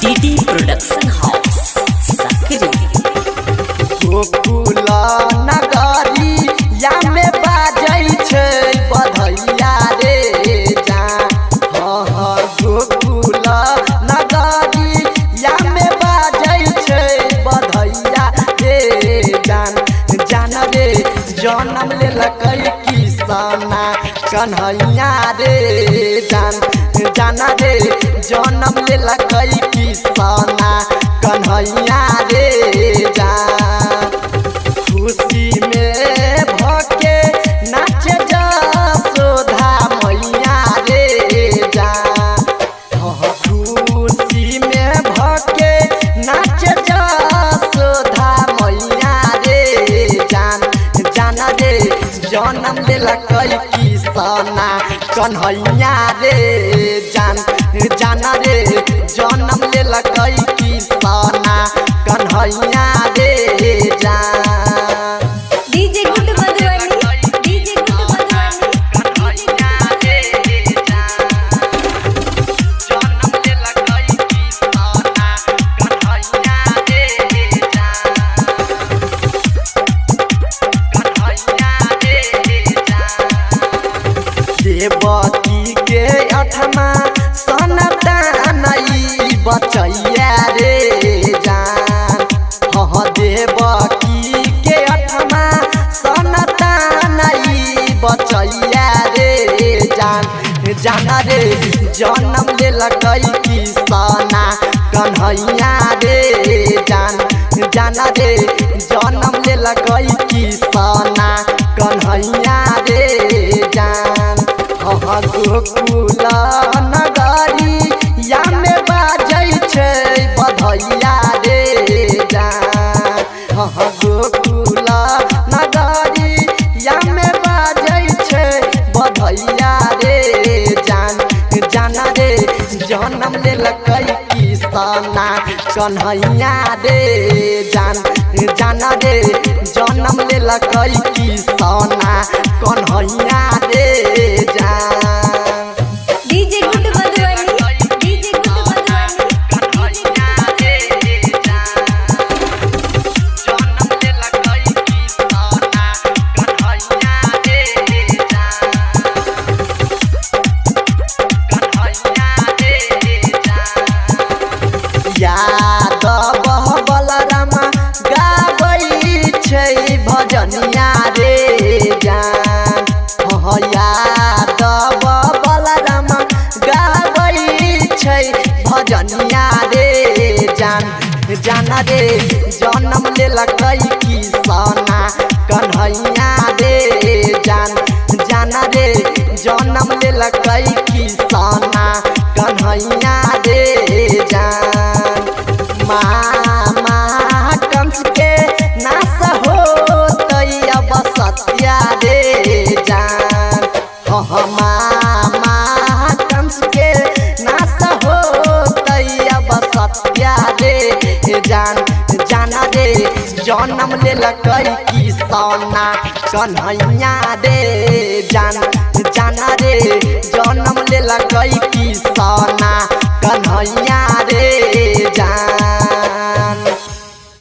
TT production house सकरी गोकुल नगरी या में बाजै छै बधैया रे जा गोकुल नगरी या में बाजै छै बधैया रे जान जान रे जनम लेलकै किसना कन्हैया रे जान जान रे जनम लेलकै किसना कन्हैया रे जान खुशी में भके नाचे जसोधा मैया रे जान खुशी में भके नाचे जसोधा मैया रे जान जान रे जनम लेलकै किसना कन्हैया रे जान जान रे जनम लेलकै किसना कन्हैया रे जान DJ good Madhubani DJ good Madhubani Kanhaiya रे जान जनम लेलकै किसना कन्हैया रे जान कन्हैया रे जान देवकी के अठमा सनतानई बचैया रे जान देवकी के अठमा सनतानई बचैया रे जान जान रे जनम लेलकै किसना कन्हैया रे जान जान रे जनम लेलकै किसना कन्हैया रे जान गोकुल नगरी या में बाजै छै बधैया रे जान गोकुल नगरी या में बाजै छै बधैया रे जान जान रे जनम लेलकै किसना कन्हैया रे जान जान रे जनम लेलकै किसना कन्हैया रे जान DJ good Madhubani DJ good Madhubani Kanhaiya रे जान जनम लेलकै किसना कन्हैया रे जान कन्हैया रे जान यादव बलराम गाबै छै भजनिया रे जान यादव बलराम गाबै छै भजनिया रे जान जान रे जनम लेलकै किसना कन्हैया रे जान जान रे जनम लेलकै किसना कन्हैया रे जान मामा कंस के नाश होतै अब सत्या रे जान मामा कंस के नाश होतै अब सत्या रे जान जान रे जनम लेलकै किसना कन्हैया रे जान जान रे जनम लेलकै किसना कन्हैया रे जान।